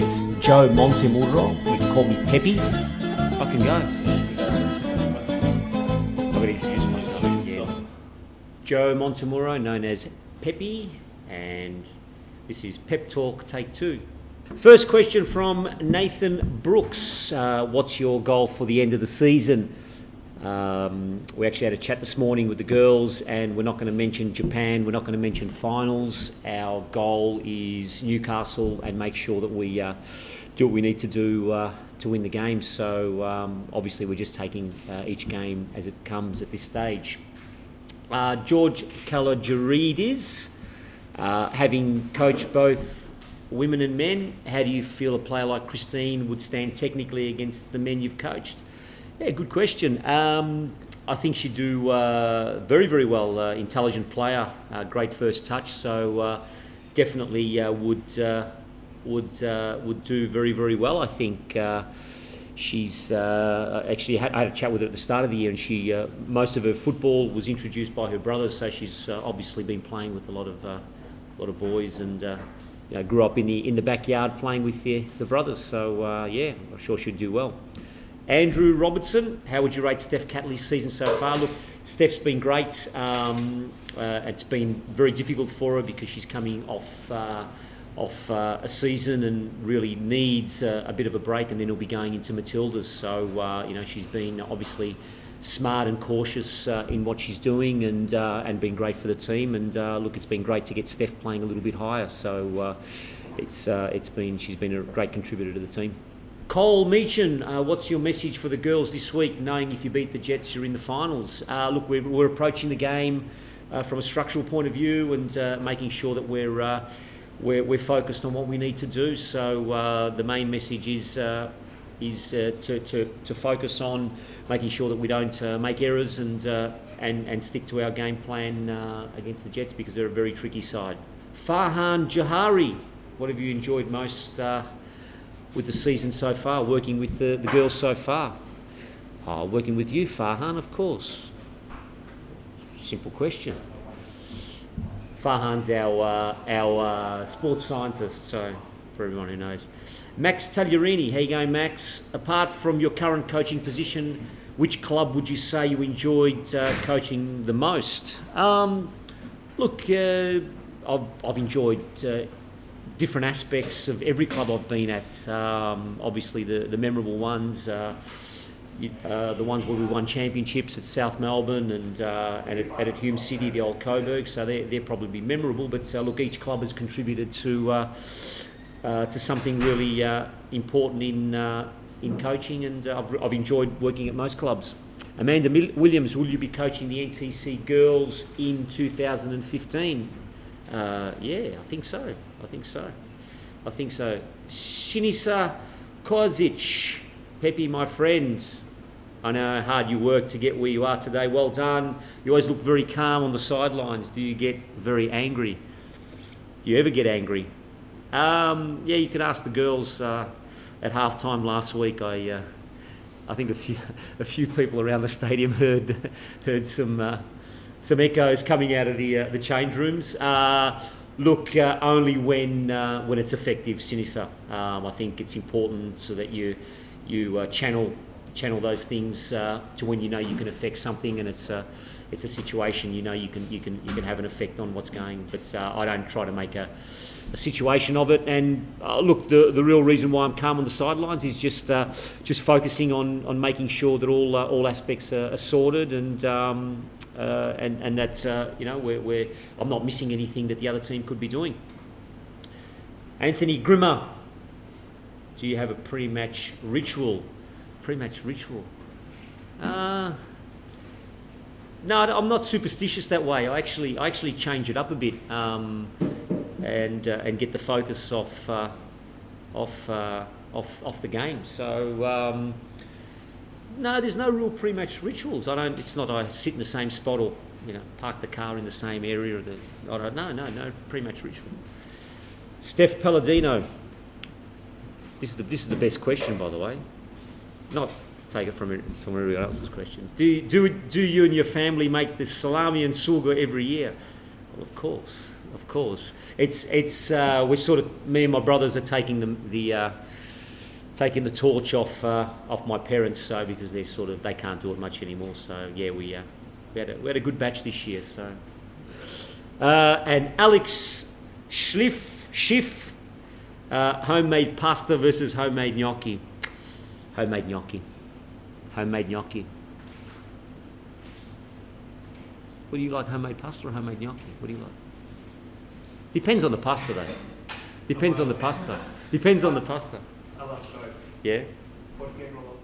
It's Joe Montemurro. You can call me Peppy. I can go. I'm going to introduce myself again. Joe Montemurro, known as Peppy, and this is Pep Talk Take 2. First question from Nathan Brooks. What's your goal for the end of the season? We actually had a chat this morning with the girls, and we're not going to mention Japan, we're not going to mention finals. Our goal is Newcastle and make sure that we do what we need to do to win the game. So obviously we're just taking each game as it comes at this stage. George Kalogeridis, having coached both women and men, how do you feel a player like Christine would stand technically against the men you've coached? Yeah, good question. I think she'd do very, very well. Intelligent player, great first touch. So definitely would do very, very well. I think she's actually I had a chat with her at the start of the year, and she most of her football was introduced by her brothers. So she's obviously been playing with a lot of boys, and grew up in the backyard playing with the brothers. So yeah, I'm sure she'd do well. Andrew Robertson, how would you rate Steph Catley's season so far? Look, Steph's been great. It's been very difficult for her because she's coming off a season and really needs a bit of a break, and then he'll be going into Matildas. So she's been obviously smart and cautious in what she's doing, and been great for the team. And look, it's been great to get Steph playing a little bit higher. So she's been a great contributor to the team. Cole Meechan, what's your message for the girls this week, knowing if you beat the Jets, you're in the finals? Look, we're approaching the game from a structural point of view, and making sure that we're focused on what we need to do. So the main message is to focus on making sure that we don't make errors, and stick to our game plan against the Jets, because they're a very tricky side. Farhan Johari, what have you enjoyed most with the season so far, working with the girls so far? Working with you, Farhan, of course. Simple question. Farhan's our sports scientist, so for everyone who knows. Max Tagliarini, how you going, Max? Apart from your current coaching position, which club would you say you enjoyed coaching the most? Look, I've enjoyed different aspects of every club I've been at. Obviously, the memorable ones, the ones where we won championships at South Melbourne and at Hume City, the old Coburg. So they're probably memorable. But look, each club has contributed to something really important in coaching, and I've enjoyed working at most clubs. Amanda Williams, will you be coaching the NTC girls in 2015? Yeah, I think so. Sinisa Kozic, Peppy, my friend, I know how hard you work to get where you are today. Well done. You always look very calm on the sidelines. Do you get very angry? Do you ever get angry? Yeah, you could ask the girls at halftime last week. I think a few people around the stadium heard some echoes coming out of the change rooms. Look, only when it's effective, Sinisa. I think it's important so that you channel those things to when you know you can affect something, and it's a situation you can have an effect on what's going. But I don't try to make a situation of it. And look, the real reason why I'm calm on the sidelines is just focusing on making sure that all aspects are sorted, and that I'm not missing anything that the other team could be doing. Anthony Grimmer, do you have a pre-match ritual? No, I'm not superstitious that way. I actually change it up a bit, and get the focus off the game. So no, there's no real pre-match rituals. It's not I sit in the same spot or park the car in the same area. No pre-match ritual. Steph Palladino. This is the best question, by the way. Not to take it from everyone else's questions. Do you and your family make the salami and sulga every year? Well, of course. of course. It's we're sort of, me and my brothers are taking taking the torch off my parents, so because they can't do it much anymore. So yeah, we had a good batch this year. So and Alex Schiff, homemade pasta versus homemade gnocchi. Homemade gnocchi. Homemade gnocchi. What do you like, homemade pasta or homemade gnocchi? What do you like? Depends on the pasta though. Depends on the pasta. Depends on the pasta. I love both. Yeah? Porque no los